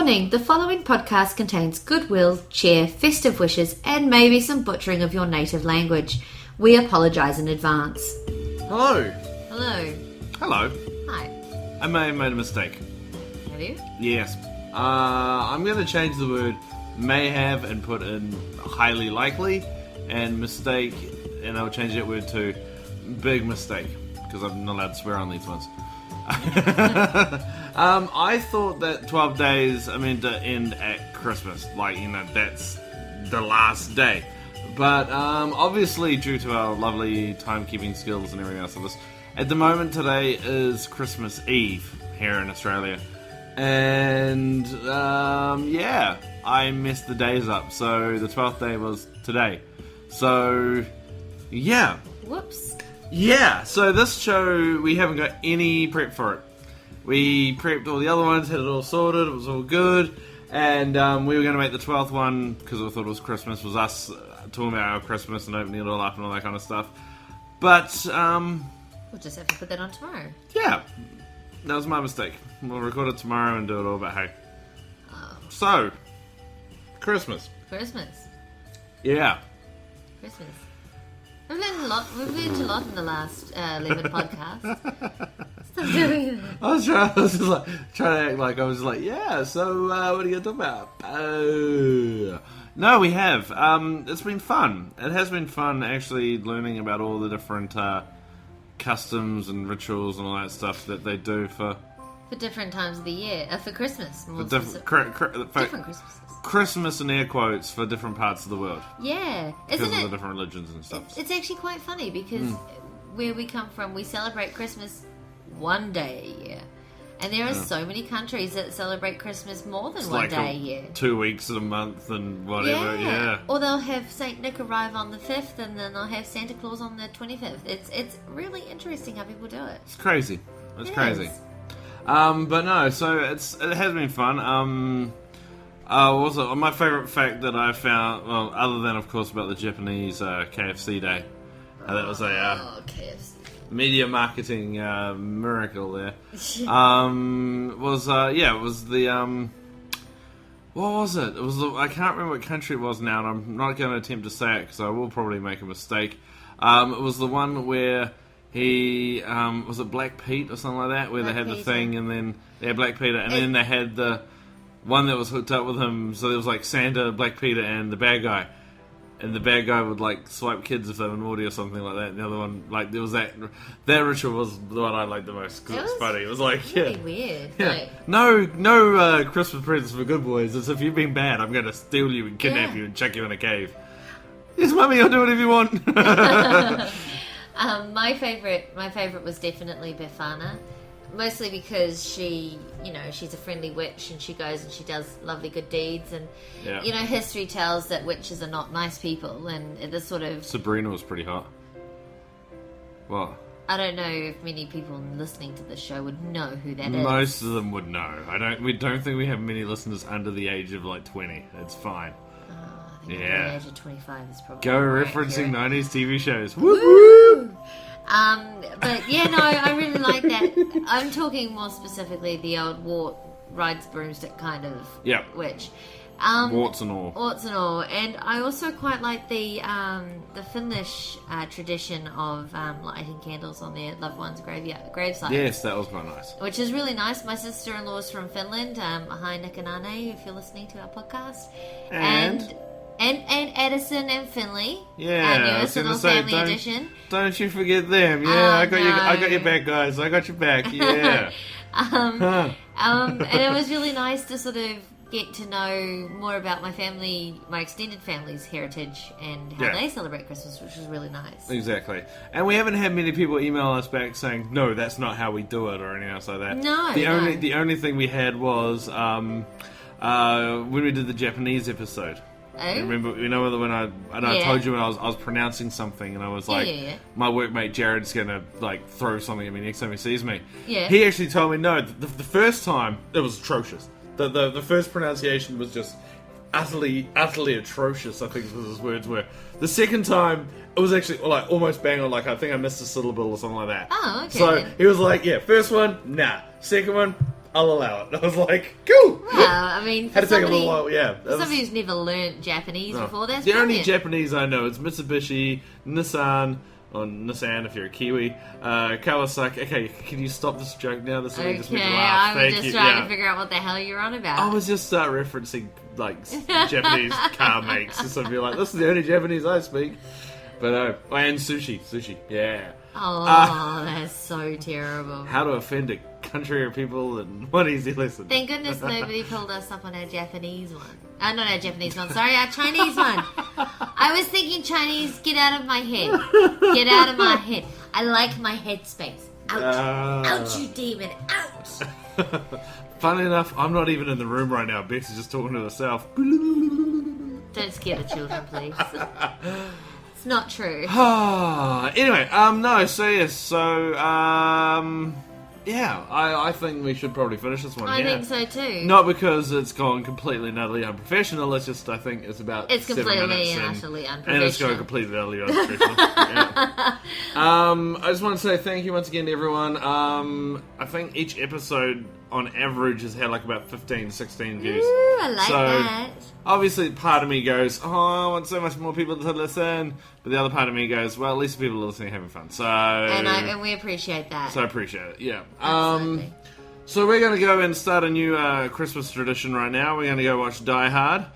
Warning, the following podcast contains goodwill, cheer, festive wishes, and maybe some butchering of your native language. We apologise in advance. Hello. Hello. Hello. Hi. I may have made a mistake. Have you? Yes. I'm going to change the word may have and put in highly likely and mistake, and I'll change that word to big mistake because I'm not allowed to swear on these ones. I thought that 12 days, to end at Christmas. That's the last day. But obviously, due to our lovely timekeeping skills and everything else of this, at the moment today is Christmas Eve here in Australia. And I messed the days up. So the 12th day was today. So, yeah. Whoops. Yeah, so this show, we haven't got any prep for it. We prepped all the other ones, had it all sorted, it was all good, and we were going to make the 12th one, because I thought it was Christmas, was us talking about our Christmas and opening it all up and all that kind of stuff. But, We'll just have to put that on tomorrow. Yeah, that was my mistake. We'll record it tomorrow and do it all, but hey. Oh. So, Christmas. Yeah. Christmas. We've learned a lot. We've learned a lot in the last 11 podcasts. Stop doing that. I was just trying to act like I was like, yeah, so what are you going to talk about? Oh. No, we have. It's been fun. It has been fun actually learning about all the different customs and rituals and all that stuff that they do for different times of the year. For Christmas. For different Christmases. Christmas in air quotes for different parts of the world. Yeah. Because of the different religions and stuff. It's actually quite funny because where we come from, we celebrate Christmas one day a year. And there are so many countries that celebrate Christmas more than one day a year. 2 weeks a month and whatever, yeah. Or they'll have St. Nick arrive on the 5th and then they'll have Santa Claus on the 25th. It's really interesting how people do it. It's crazy. It's crazy. But no, so it has been fun. Also, my favourite fact that I found, well, other than of course about the Japanese KFC day, that was a KFC. media marketing miracle there. It was the what was it? It was I can't remember what country it was now, and I'm not going to attempt to say it because I will probably make a mistake. It was the one where he was it Black Pete or something like that, where they had the thing, and then Black Peter, and then they had the one that was hooked up with him, so there was like Santa, Black Peter, and the bad guy. And the bad guy would like swipe kids if they were naughty or something like that. And the other one, like there was that ritual was the one I liked the most because it was funny. It was like really weird. Yeah. Like, no Christmas presents for good boys. It's if you've been bad, I'm going to steal you and kidnap you and chuck you in a cave. Yes, mummy, I'll do whatever you want. My favorite was definitely Befana. Mostly because she's a friendly witch and she goes and she does lovely good deeds and, history tells that witches are not nice people and this sort of... Sabrina was pretty hot. What? I don't know if many people listening to this show would know who that is. Most of them would know. We don't think we have many listeners under the age of like 20. It's fine. I think under the age of 25 is probably referencing accurate. 90s TV shows. Woo! But yeah, no, I really like that. I'm talking more specifically the old wart rides broomstick kind of witch. Warts and all. And I also quite like the Finnish tradition of lighting candles on their loved one's gravesite. Yes, that was quite nice. Which is really nice. My sister-in-law's from Finland. Hi, Nikanane, if you're listening to our podcast. And Edison and Finley. Yeah, newest little family edition. Don't you forget them. Yeah, I got your back, guys. I got your back. Yeah. And it was really nice to sort of get to know more about my extended family's heritage and how they celebrate Christmas, which was really nice. Exactly. And we haven't had many people email us back saying, no, that's not how we do it or anything else like that. No. The only thing we had was when we did the Japanese episode. Oh? Remember, when I told you when I was pronouncing something, and I was like, my workmate Jared's gonna like throw something at me next time he sees me. Yeah. He actually told me no. The first time it was atrocious. The first pronunciation was just utterly atrocious. I think his words were. The second time it was actually like almost bang on. Like I think I missed a syllable or something like that. Oh, okay. So he was like, yeah, first one, nah. Second one, I'll allow it. I was like, cool. Well, I mean, had to take a little while. Yeah, for somebody who's never learnt Japanese before, that's the brilliant. only Japanese I know is Mitsubishi, Nissan. Or Nissan if you're a Kiwi, Kawasaki. Okay, can you stop this joke now? This will just make me laugh. I was just trying to figure out what the hell you're on about. I was just referencing like Japanese car makes, just to be like, this is the only Japanese I speak. But and sushi, yeah. Oh, that's so terrible. How to offend a country or people in one easy lesson. Thank goodness nobody pulled us up on our Japanese one. Not our Japanese one, sorry, our Chinese one. I was thinking Chinese, get out of my head. Get out of my head. I like my headspace. Out. Out, you demon. Out. Funny enough, I'm not even in the room right now. Bex is just talking to herself. Don't scare the children, please. It's not true. Anyway, no, so yes, yeah, I think we should probably finish this one. I think so too. Not because it's gone completely and utterly unprofessional, it's just, I think it's about it's 7 completely minutes and in, utterly unprofessional. And it's gone completely and utterly unprofessional. Yeah. I just want to say thank you once again to everyone. I think each episode on average has had like about 15, 16 views. Ooh, I like that. Obviously, part of me goes, oh, I want so much more people to listen. But the other part of me goes, well, at least people are listening and having fun. So, and we appreciate that. So I appreciate it, yeah. Absolutely. So we're going to go and start a new Christmas tradition right now. We're going to go watch Die Hard,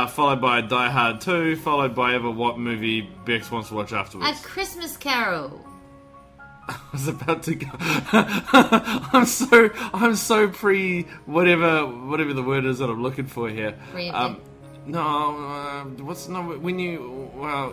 followed by Die Hard 2, followed by what movie Bex wants to watch afterwards. A Christmas Carol. I was about to go. I'm so pre whatever the word is that I'm looking for here. When you I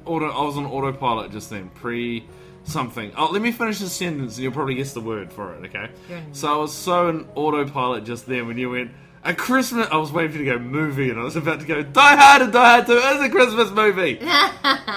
was on autopilot just then. Pre something. Oh, let me finish the sentence and you'll probably guess the word for it. Okay. So I was so in autopilot just then when you went a Christmas. I was waiting for you to go movie and I was about to go Die Hard and Die Hard 2 is a Christmas movie.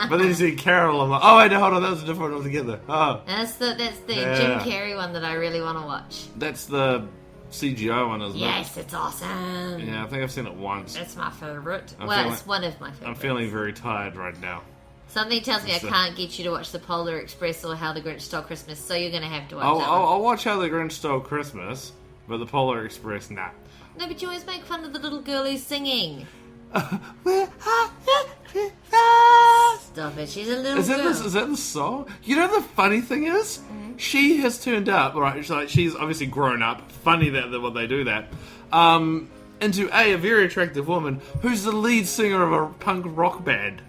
But then you see Carol. I'm like, oh wait, no, hold on, that was a different one altogether. Oh, that's the Jim Carrey one that I really want to watch. That's the CGI one, isn't it? Yes, it's awesome. Yeah, I think I've seen it once. It's my favourite. It's one of my favourites. I'm feeling very tired right now. Something tells me I can't get you to watch The Polar Express or How the Grinch Stole Christmas, so you're going to have to watch that one. I'll watch How the Grinch Stole Christmas, but The Polar Express, nah. No, but you always make fun of the little girl who's singing. Stop it, she's a little girl. Is that the song? You know the funny thing is? Mm-hmm. She has turned up, right, she's obviously grown up, funny that they do that, into a very attractive woman who's the lead singer of a punk rock band.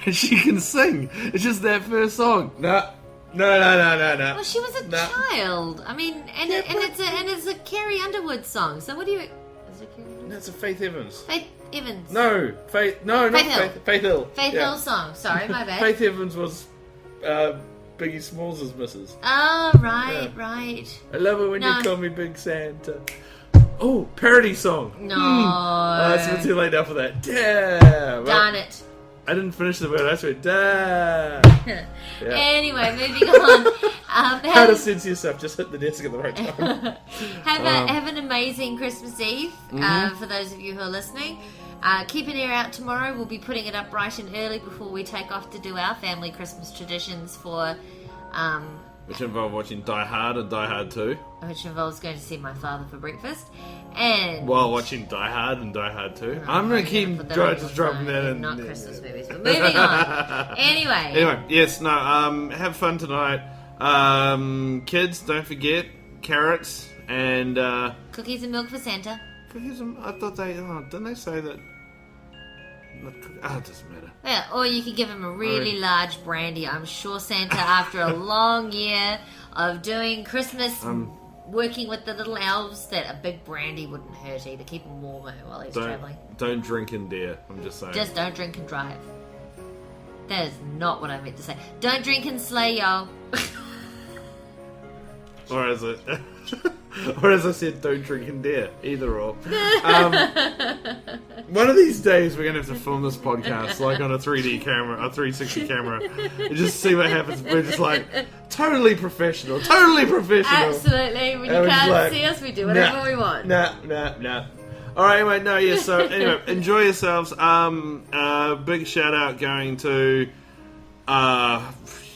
And she can sing. It's just that first song. No. Well, she was a child. I mean, it's a Carrie Underwood song. So what do you? Is it Carrie Underwood? That's a Faith Evans. Faith Evans. No, Faith. No, not Faith. Faith Hill. Faith Hill song. Sorry, my bad. Faith Evans was Biggie Smalls' missus. Oh, right. I love it when you call me Big Santa. Oh, parody song. No. It's been too late now for that. Damn. Darn it. I didn't finish the word. I just went, damn. Anyway, moving on. How to censor yourself. Just hit the desk at the right time. Have an amazing Christmas Eve for those of you who are listening. Keep an ear out tomorrow. We'll be putting it up bright and early before we take off to do our family Christmas traditions for... which involve watching Die Hard and Die Hard 2. Which involves going to see my father for breakfast. And... while watching Die Hard and Die Hard 2. I'm going to keep dropping that in. Not Christmas movies, but moving on. Anyway, yes, no, have fun tonight. Kids, don't forget, carrots and... cookies and milk for Santa. Cookies and... I thought didn't they say that... it doesn't matter. Yeah, or you could give him a really large brandy. I'm sure Santa, after a long year of doing Christmas, working with the little elves, that a big brandy wouldn't hurt either. Keep him warmer while he's travelling. Don't drink and dare, I'm just saying. Just don't drink and drive. That is not what I meant to say. Don't drink and slay, y'all. Or as I said, don't drink and dare. Either or. One of these days we're going to have to film this podcast like on a 3D camera, a 360 camera, and just see what happens. We're just like, totally professional. Absolutely. When you can't see us, we do whatever we want. Nah. Alright, anyway, so enjoy yourselves. Big shout out going to,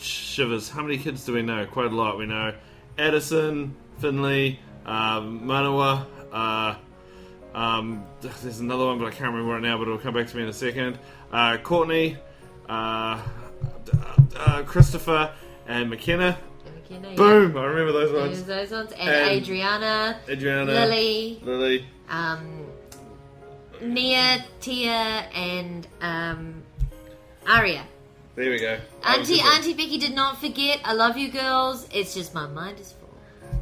shivers. How many kids do we know? Quite a lot, we know. Addison, Finley, Manawa. There's another one, but I can't remember right now, but it'll come back to me in a second. Courtney, Christopher, and McKenna. Yeah. Boom! I remember those ones. Those ones. And Adriana. Lily. Nia, Tia, and Aria. There we go. Auntie Becky did not forget. I love you girls. It's just my mind is full.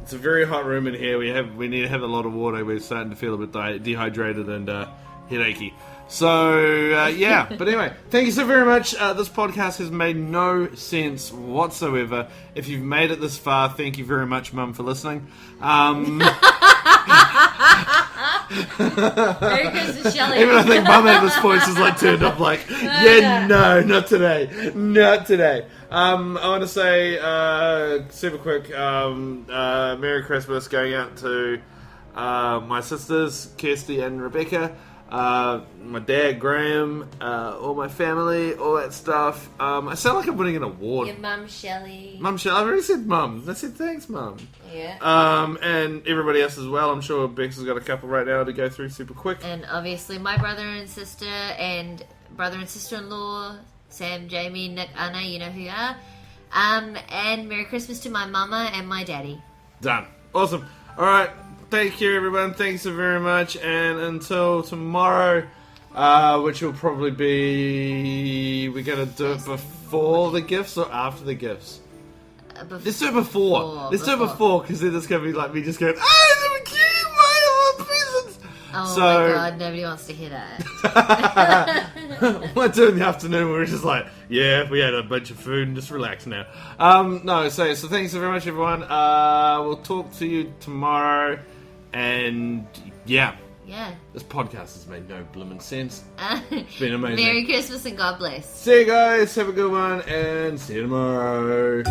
It's a very hot room in here. We need to have a lot of water. We're starting to feel a bit dehydrated and headachy. So, yeah. But anyway, thank you so very much. This podcast has made no sense whatsoever. If you've made it this far, thank you very much, Mum, for listening. Merry Christmas, Shelley. Even I think Mum at this point is like turned up like, no, not today. Not today. I want to say, super quick, Merry Christmas going out to my sisters, Kirsty and Rebecca. My dad, Graham, all my family, all that stuff. I sound like I'm winning an award. Your mum, Shelley. Mum, Shelley. I've already said Mum. I said thanks, Mum. Yeah. And everybody else as well. I'm sure Bex has got a couple right now to go through super quick. And obviously my brother and sister-in-law, Sam, Jamie, Nick, Anna, you know who you are. And Merry Christmas to my mama and my daddy. Done. Awesome. All right. Thank you, everyone. Thanks so very much. And until tomorrow, which will probably be... We're going to do it before the gifts or after the gifts? Let's do it before. Let's do it before, because then it's going to be like me just going, oh, it's cute, my presents. Oh my god, nobody wants to hear that. We'll do it in the afternoon where we're just like, yeah, we had a bunch of food and just relax now. So thanks so very much, everyone. We'll talk to you tomorrow. And yeah, this podcast has made no blooming sense. It's been amazing. Merry Christmas and God bless. See you guys. Have a good one, and see you tomorrow.